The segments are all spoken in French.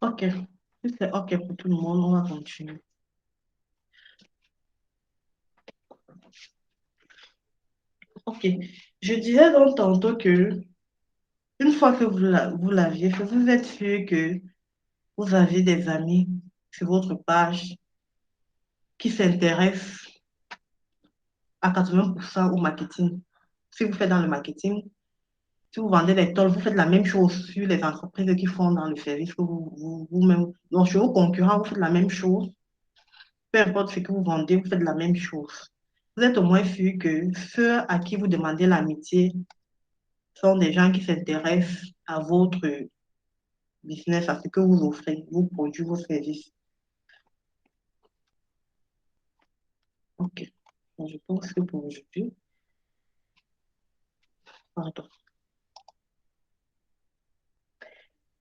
Ok. Si c'est ok pour tout le monde, on va continuer. Ok. Je disais donc tantôt que une fois que vous l'aviez fait, vous êtes sûr que vous avez des amis sur votre page qui s'intéressent à 80% au marketing. Si vous faites dans le marketing, si vous vendez des tôles, vous faites la même chose sur les entreprises qui font dans le service que vous-même. Donc, sur vos concurrents, vous faites la même chose. Peu importe ce que vous vendez, vous faites la même chose. Vous êtes au moins sûr que ceux à qui vous demandez l'amitié sont des gens qui s'intéressent à votre business, à ce que vous offrez, vos produits, vos services. OK. Donc, je pense que pour aujourd'hui, pardon.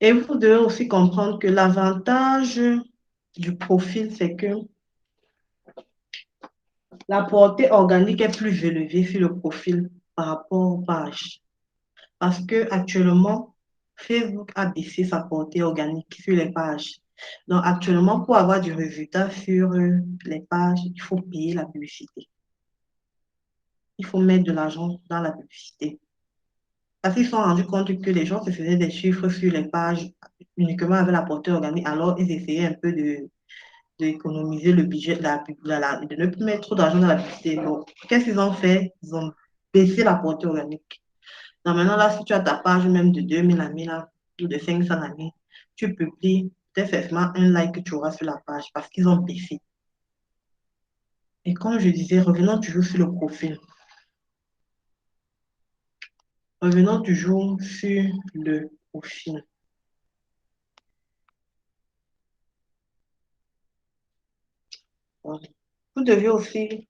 Et vous devez aussi comprendre que l'avantage du profil, c'est que la portée organique est plus élevée sur le profil par rapport aux pages. Parce que actuellement, Facebook a baissé sa portée organique sur les pages. Donc actuellement, pour avoir du résultat sur les pages, il faut payer la publicité. Il faut mettre de l'argent dans la publicité. Parce qu'ils se sont rendus compte que les gens se faisaient des chiffres sur les pages uniquement avec la portée organique, alors ils essayaient un peu d'économiser le budget, de ne plus mettre trop d'argent dans la publicité. Donc, qu'est-ce qu'ils ont fait? Ils ont baissé la portée organique. Donc maintenant, là, si tu as ta page même de 2000 amis, là, ou de 500 amis, tu publies, peut-être seulement un like que tu auras sur la page parce qu'ils ont baissé. Et comme je disais, revenons toujours sur le profil. Revenons toujours sur le profil. Vous devez aussi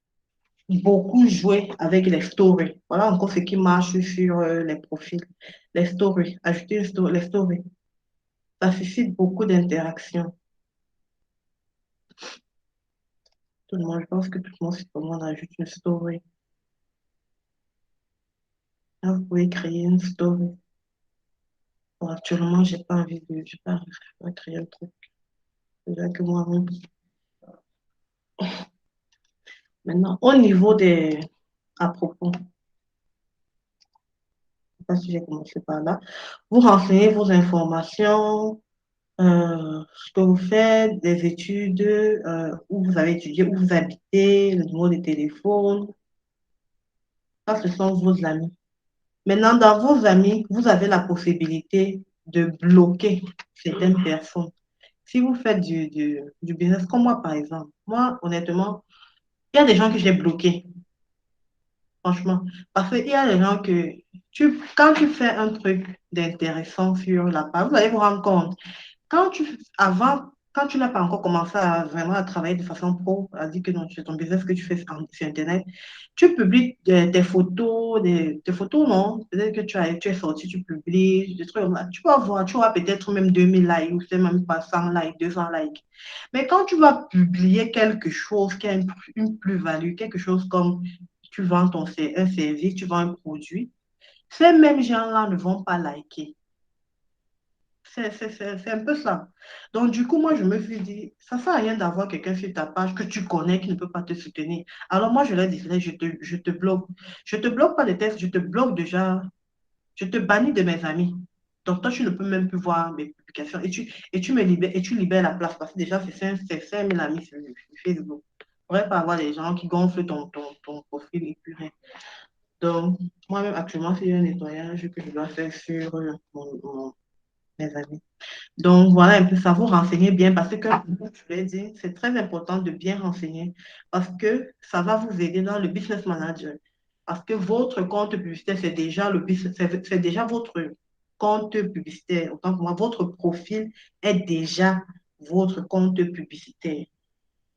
beaucoup jouer avec les stories. Voilà encore ce qui marche sur les profils. Les stories. Ajouter les stories. Ça suscite beaucoup d'interactions. Tout le monde, je pense que tout le monde ajoute une story. Là, vous pouvez créer une story. Bon, actuellement, j'ai pas envie de créer un truc. Déjà que moi, maintenant, au niveau des, à propos, je sais pas si j'ai commencé par là, vous renseignez vos informations, ce que vous faites, des études, où vous avez étudié, où vous habitez, le numéro de téléphone. Ça, ce sont vos amis. Maintenant, dans vos amis, vous avez la possibilité de bloquer certaines personnes. Si vous faites du business, comme moi, par exemple, moi, honnêtement, il y a des gens que j'ai bloqués, franchement. Parce qu'il y a des gens que, quand tu fais un truc d'intéressant sur la page, vous allez vous rendre compte. Quand tu n'as pas encore commencé à vraiment à travailler de façon pro, à dire que non, c'est ton business que tu fais sur Internet, tu publies tes photos, tes photos, non? Peut-être que tu es sorti, tu publies, des trucs comme ça. Tu vas voir, tu auras peut-être même 2000 likes, ou c'est même pas 100 likes, 200 likes. Mais quand tu vas publier quelque chose qui a une plus-value, quelque chose comme tu vends un service, tu vends un produit, ces mêmes gens-là ne vont pas liker. C'est un peu ça. Donc, du coup, moi, je me suis dit, ça ne sert à rien d'avoir quelqu'un sur ta page que tu connais qui ne peut pas te soutenir. Alors, moi, je leur disais, je te bloque. Je ne te bloque pas les textes, je te bloque déjà, je te bannis de mes amis. Donc, toi, tu ne peux même plus voir mes publications et tu me libères, et tu libères la place parce que déjà, c'est 5000 amis sur Facebook. Il ne faudrait pas avoir des gens qui gonflent ton profil et plus rien. Donc, moi-même, actuellement, c'est un nettoyage que je dois faire sur mes amis. Donc, voilà un peu ça, vous renseignez bien parce que, comme je l'ai dit, c'est très important de bien renseigner parce que ça va vous aider dans le business manager. Parce que votre compte publicitaire, c'est déjà le business, c'est déjà votre compte publicitaire. Autant pour moi, votre profil est déjà votre compte publicitaire.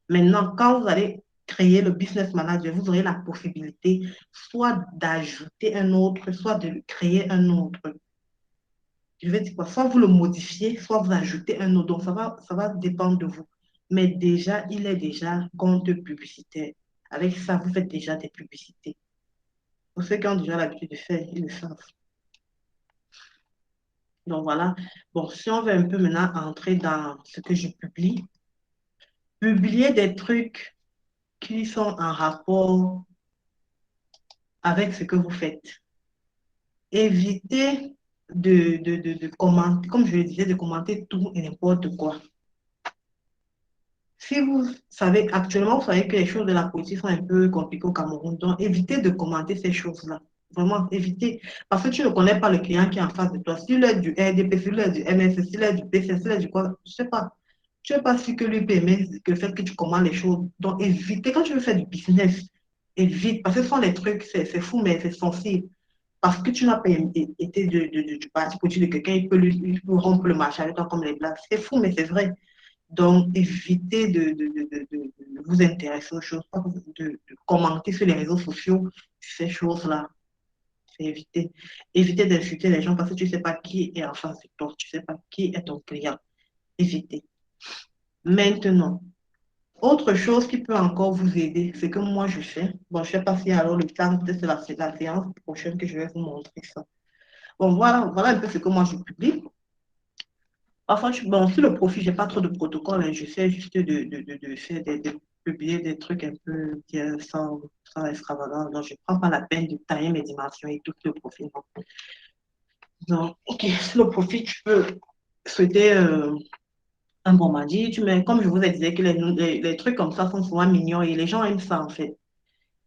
Maintenant, quand vous allez créer le business manager, vous aurez la possibilité soit d'ajouter un autre, soit de créer un autre. Je vais dire quoi, soit vous le modifiez, soit vous ajoutez un autre. Donc, ça va dépendre de vous. Mais déjà, il est déjà compte publicitaire. Avec ça, vous faites déjà des publicités. Pour ceux qui ont déjà l'habitude de faire, ils le savent. Donc voilà. Bon, si on veut un peu maintenant entrer dans ce que je publie, publier des trucs qui sont en rapport avec ce que vous faites. Évitez de commenter, comme je le disais, de commenter tout et n'importe quoi. Si vous savez, actuellement, vous savez que les choses de la politique sont un peu compliquées au Cameroun, donc évitez de commenter ces choses-là. Vraiment, évitez. Parce que tu ne connais pas le client qui est en face de toi. S'il est du RDP, s'il est du MS, s'il est du PC, s'il est du quoi, je ne sais pas. Tu n'es pas sûr que lui peut aimer le fait que tu commandes les choses. Donc, évitez. Quand tu veux faire du business, évite. Parce que ce sont des trucs, c'est fou, mais c'est sensible. Parce que tu n'as pas été du parti politique de quelqu'un, il peut rompre le marché avec toi comme les blagues. C'est fou, mais c'est vrai. Donc, évitez de vous intéresser aux choses, pas de commenter sur les réseaux sociaux ces choses-là. C'est éviter. Évitez d'insulter les gens parce que tu ne sais pas qui est en face de toi, tu ne sais pas qui est ton client. Évitez. Maintenant, autre chose qui peut encore vous aider, c'est que moi je fais. Bon, je ne sais pas si alors le temps, peut-être c'est la séance prochaine que je vais vous montrer ça. Bon, voilà un peu ce que moi je publie. Parfois, bon, sur le profil, je n'ai pas trop de protocole, hein. J'essaie juste de faire de publier des trucs un peu bien sans extravagance. Donc, je ne prends pas la peine de tailler mes dimensions et tout sur le profil. Donc, OK, sur le profil, tu peux souhaiter un bon mardi. Tu mets, comme je vous ai dit, que les trucs comme ça sont souvent mignons et les gens aiment ça, en fait.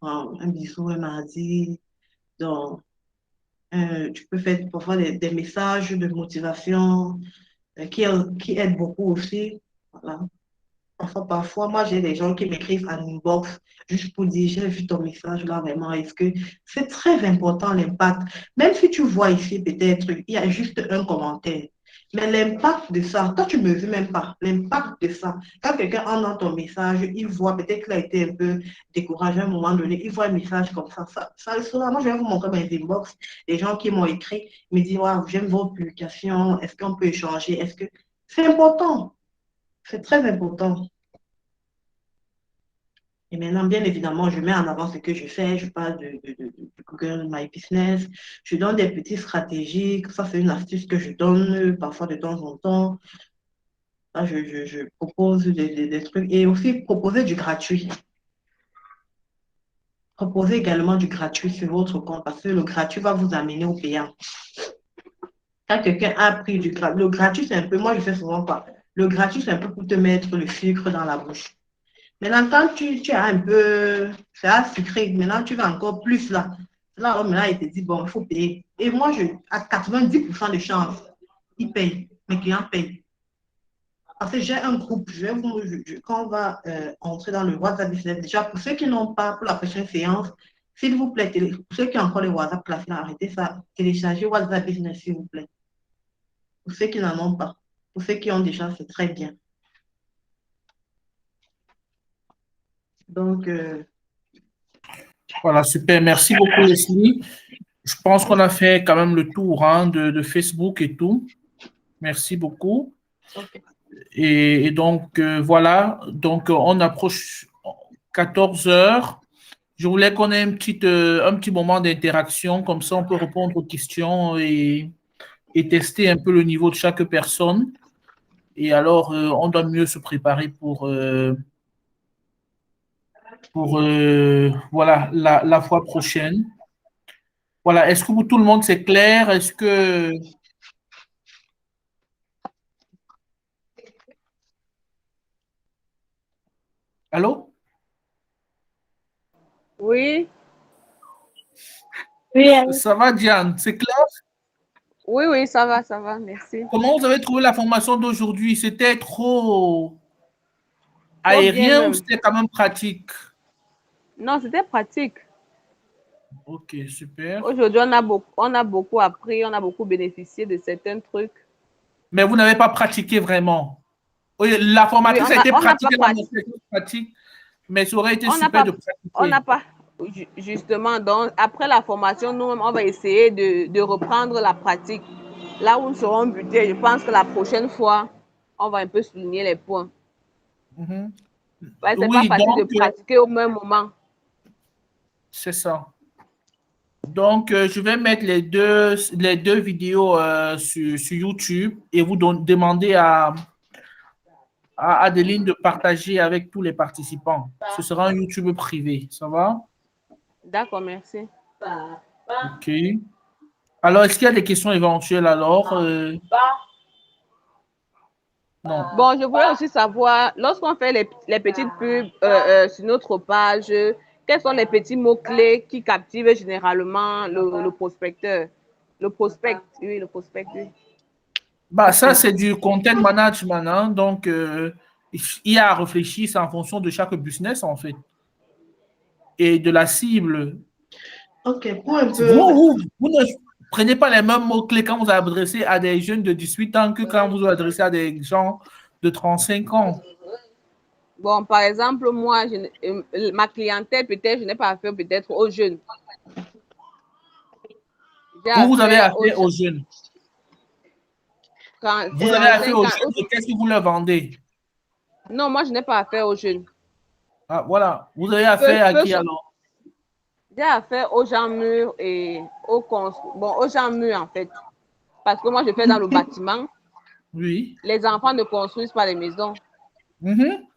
Un bisou, un mardi. Donc, tu peux faire parfois des messages de motivation qui aident beaucoup aussi. Voilà. Parfois, moi, j'ai des gens qui m'écrivent en inbox juste pour dire, j'ai vu ton message là, vraiment. Est-ce que c'est très important l'impact? Même si tu vois ici peut-être, il y a juste un commentaire. Mais l'impact de ça, toi, tu ne me veux même pas. L'impact de ça. Quand quelqu'un entend ton message, il voit peut-être qu'il a été un peu découragé à un moment donné, il voit un message comme ça souvent, moi, je vais vous montrer mes inbox, les gens qui m'ont écrit, me disent, waouh, j'aime vos publications, est-ce qu'on peut échanger? Est-ce que c'est important? C'est très important. Et maintenant, bien évidemment, je mets en avant ce que je fais. Je parle de Google My Business. Je donne des petites stratégies. Ça, c'est une astuce que je donne parfois de temps en temps. Là, je propose des trucs. Et aussi, proposer du gratuit. Proposer également du gratuit sur votre compte parce que le gratuit va vous amener au payant. Quand quelqu'un a pris du gratuit, le gratuit, c'est un peu, moi, je fais souvent pas. Le gratuit, c'est un peu pour te mettre le sucre dans la bouche. Maintenant, quand tu as un peu, c'est à sucré, maintenant tu vas encore plus là. Là, maintenant, il te dit, bon, il faut payer. Et moi, à 90% de chance, ils payent. Mes clients payent. Parce que j'ai un groupe, quand on va entrer dans le WhatsApp Business, déjà, pour ceux qui n'ont pas, pour la prochaine séance, s'il vous plaît, pour ceux qui ont encore les WhatsApp classés, arrêtez ça, téléchargez WhatsApp Business, s'il vous plaît. Pour ceux qui n'en ont pas, pour ceux qui ont déjà, c'est très bien. Donc, Voilà, super. Merci beaucoup, Leslie. Je pense qu'on a fait quand même le tour hein, de Facebook et tout. Merci beaucoup. ok. Et donc, voilà. Donc, on approche 14 heures. Je voulais qu'on ait un petit moment d'interaction. Comme ça, on peut répondre aux questions et tester un peu le niveau de chaque personne. Et alors, on doit mieux se préparer pour voilà, la fois prochaine. Voilà, est-ce que pour tout le monde c'est clair? Est-ce que... Allô? Oui, Oui, Ça va, Diane? C'est clair? oui, ça va, merci. Comment vous avez trouvé la formation d'aujourd'hui? C'était trop Trop bien aérien ou même. c'était quand même pratique? Non, c'était pratique. Ok, super. Aujourd'hui, on a beaucoup appris, on a beaucoup bénéficié de certains trucs. Mais vous n'avez pas pratiqué vraiment. Oui, la Oui, formatrice a été on n'a pas pratique, elle a pratiqué. montré que c'est pratique, mais ça aurait été On n'a super pas, de on n'a pratiquer. pas, justement, donc, après la formation, nous-mêmes, on va essayer de reprendre la pratique. Là où nous serons butés, je pense que la prochaine fois, on va un peu souligner les points. Mhm. Ouais, c'est pas Oui, facile de donc, pratiquer au même moment. c'est ça. Donc, je vais mettre les deux vidéos sur YouTube et vous demander à Adeline de partager avec tous les participants. Ce sera un YouTube privé, ça va? D'accord, merci. OK. Alors, est-ce qu'il y a des questions éventuelles alors? Non. Bon, je voulais aussi savoir, lorsqu'on fait les petites pubs sur notre page, quels sont les petits mots-clés qui captivent généralement le prospecteur? Le prospect, oui, le prospect, oui. Bah, ça, c'est du content management. Hein? Donc, il y a à réfléchir, c'est en fonction de chaque business, en fait. Et de la cible. Ok, pour un peu. Vous ne prenez pas les mêmes mots-clés quand vous adressez à des jeunes de 18 ans que quand vous adressez à des gens de 35 ans. Bon, par exemple, moi, ma clientèle, peut-être, je n'ai pas affaire peut-être aux jeunes. Vous avez affaire aux jeunes. Vous avez affaire aux jeunes, et qu'est-ce que vous leur vendez? Non, moi, je n'ai pas affaire aux jeunes. Ah, voilà. Vous avez affaire à qui alors? J'ai affaire aux gens mûrs et aux gens mûrs, en fait. Parce que moi, je fais dans le bâtiment. Oui. Les enfants ne construisent pas les maisons.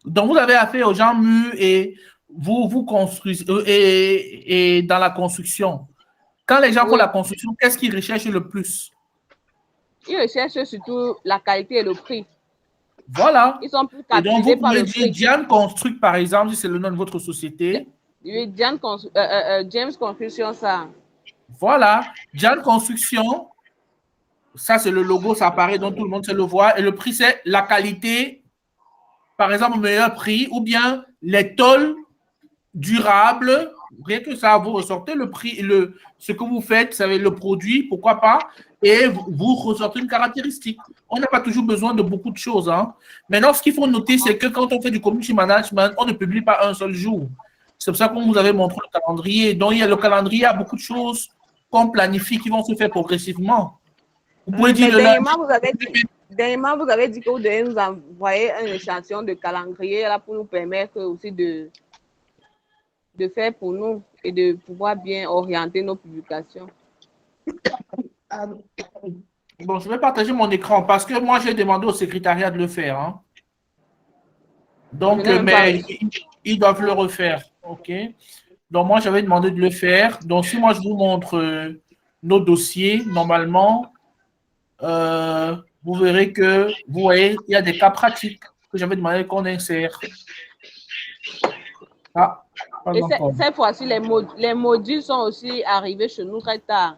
Donc, vous avez affaire aux gens mûrs et vous construisez, et dans la construction. Quand les gens font la construction, qu'est-ce qu'ils recherchent le plus? Ils recherchent surtout la qualité et le prix. Voilà. Ils sont plus captivés par le prix. Et donc, vous pouvez dire Diane Construct, par exemple, si c'est le nom de votre société. Oui, James Construction, ça. Voilà. Diane Construction, ça, c'est le logo, ça apparaît, donc tout le monde sait le voir. Et le prix, c'est la qualité, par exemple, meilleur prix, ou bien les tôles durables. Rien que ça, vous ressortez le prix, ce que vous faites, c'est le produit, pourquoi pas, et vous ressortez une caractéristique. On n'a pas toujours besoin de beaucoup de choses. Hein. Maintenant, ce qu'il faut noter, c'est que quand on fait du community management, on ne publie pas un seul jour. C'est pour ça qu'on vous avait montré le calendrier. Donc, il y a le calendrier, il y a beaucoup de choses qu'on planifie qui vont se faire progressivement. Vous pouvez dire dernièrement, vous avez dit que vous devez nous envoyer un échantillon de calendrier là, pour nous permettre aussi de faire pour nous et de pouvoir bien orienter nos publications. Bon, je vais partager mon écran parce que moi, j'ai demandé au secrétariat de le faire. Hein. Donc, mais ils doivent le refaire. OK? Donc, moi, j'avais demandé de le faire. Donc, si moi, je vous montre nos dossiers, normalement, vous verrez que, vous voyez, il y a des cas pratiques que j'avais demandé qu'on insère. Ah, et cette fois-ci, les modules sont aussi arrivés chez nous très tard.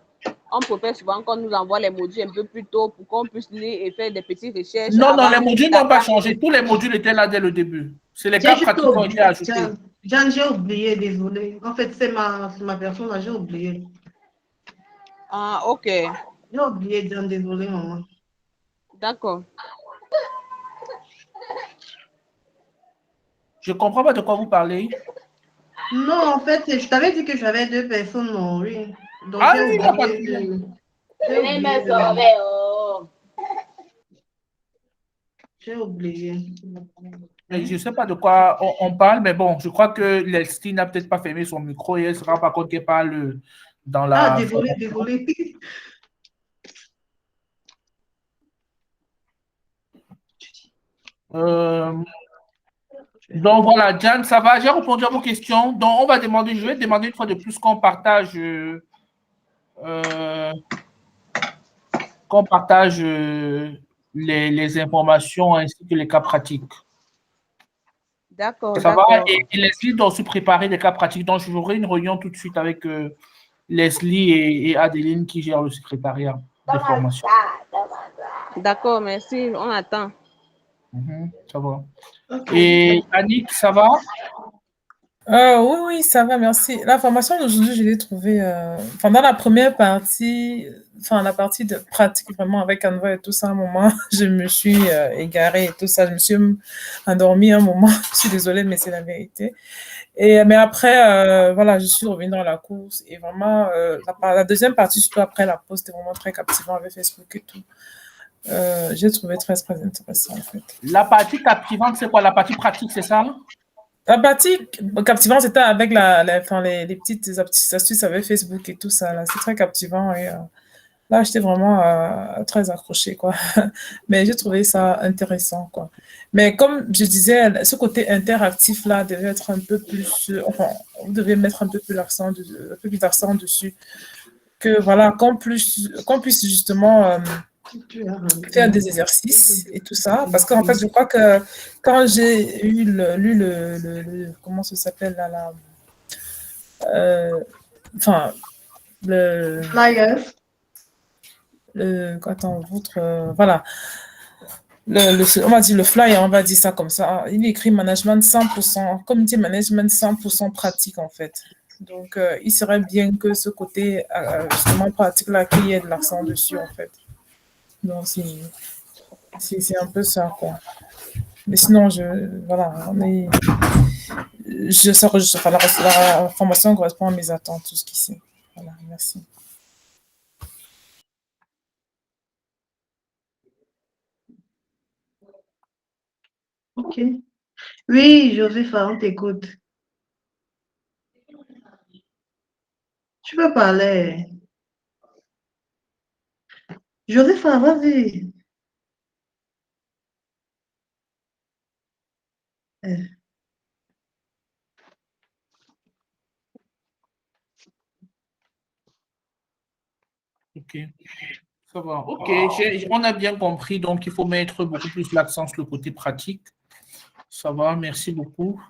On préfère souvent qu'on nous envoie les modules un peu plus tôt pour qu'on puisse lire et faire des petites recherches. Non, non, les modules n'ont pas changé. Tous les modules étaient là dès le début. C'est les cas pratiques qui ont été ajoutés. Jeanne, j'ai oublié, désolé. En fait, c'est ma personne, j'ai oublié. Ah, ok. J'ai oublié, Jeanne, désolé, maman. D'accord. Je ne comprends pas de quoi vous parlez. Non, en fait, je t'avais dit que j'avais 2 personnes, non, oui. Donc, ah oui, j'ai oublié. Je ne sais pas de quoi on parle, mais bon, je crois que Leslie n'a peut-être pas fermé son micro et elle ne se rend pas compte qu'elle parle dans la... Ah, désolé. Donc voilà, Diane, ça va, j'ai répondu à vos questions. Donc on va demander, je vais demander une fois de plus qu'on partage les informations ainsi que les cas pratiques. D'accord. Ça va, et Leslie doit aussi préparer des cas pratiques. Donc j'aurai une réunion tout de suite avec Leslie et Adeline qui gèrent le secrétariat des formations. D'accord, merci, on attend. Ça va. Okay. Et Annick, ça va? Oui, ça va, merci. La formation d'aujourd'hui, je l'ai trouvée pendant la première partie, la partie de pratique vraiment avec Canva et tout ça, à un moment, je me suis égarée et tout ça, je me suis endormie un moment, je suis désolée, mais c'est la vérité. Mais après, voilà, je suis revenue dans la course et vraiment, la deuxième partie, surtout après la pause, c'était vraiment très captivant avec Facebook et tout. J'ai trouvé très, très intéressant, en fait. La partie captivante, c'est quoi? La partie pratique, c'est ça? La partie captivante, c'était avec enfin, les petites astuces avec Facebook et tout ça. Là. C'est très captivant. Et, là, j'étais vraiment très accrochée, quoi. Mais j'ai trouvé ça intéressant, quoi. Mais comme je disais, ce côté interactif-là devait être un peu plus... enfin, vous devez mettre un peu plus un peu plus d'accent dessus. Que voilà, qu'on puisse justement faire des exercices et tout ça. Parce qu'en fait, je crois que quand j'ai lu comment ça s'appelle là, enfin, le, Flyers. attends, voilà, on va dire le flyer, on va dire ça comme ça. Il écrit management 100%, community management 100% pratique en fait. Donc, il serait bien que ce côté justement pratique là, qu'il y ait de l'accent dessus en fait. Donc, c'est un peu ça, quoi. Mais sinon, voilà, enfin, la formation correspond à mes attentes jusqu'ici. Voilà, merci. Ok. Oui, Josepha, on t'écoute. Tu peux parler. Josepha, vas-y. Ok, ça va. Ok, on a bien compris. Donc, il faut mettre beaucoup plus l'accent sur le côté pratique. Ça va, merci beaucoup.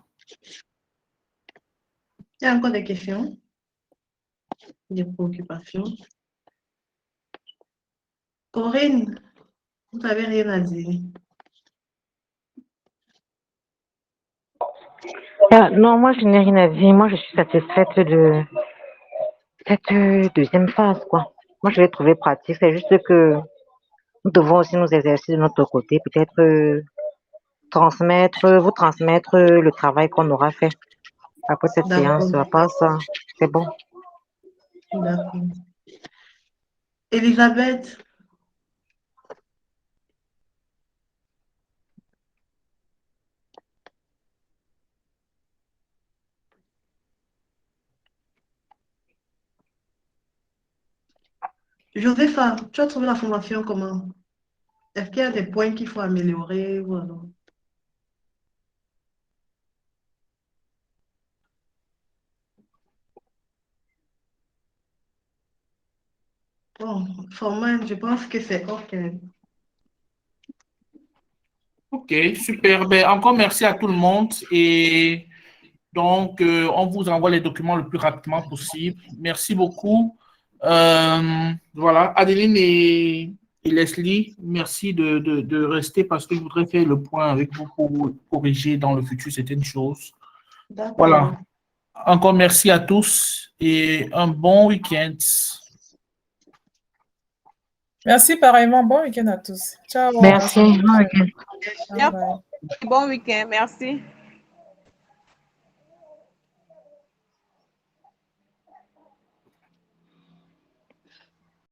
Il y a encore des questions, des préoccupations. Corinne, vous n'avez rien à dire. Non, moi, je n'ai rien à dire. Moi, je suis satisfaite de cette deuxième phase, quoi. Moi, je l'ai trouvé pratique. C'est juste que nous devons aussi nous exercer de notre côté, peut-être vous transmettre le travail qu'on aura fait après cette D'accord, séance. À part ça, c'est bon. d'accord. Elisabeth, Josepha, tu as trouvé la formation comment? Est-ce qu'il y a des points qu'il faut améliorer ou alors? Bon, format, je pense que c'est OK. Ok, super. Ben, encore merci à tout le monde. Et donc, on vous envoie les documents le plus rapidement possible. Merci beaucoup. Voilà, Adeline et Leslie, merci de rester parce que je voudrais faire le point avec vous pour corriger dans le futur certaines choses. D'accord. Voilà. Encore merci à tous et un bon week-end. Merci pareillement. Bon week-end à tous. Ciao. À la Merci. semaine prochaine. Ok. Bye bye. Bon week-end, merci.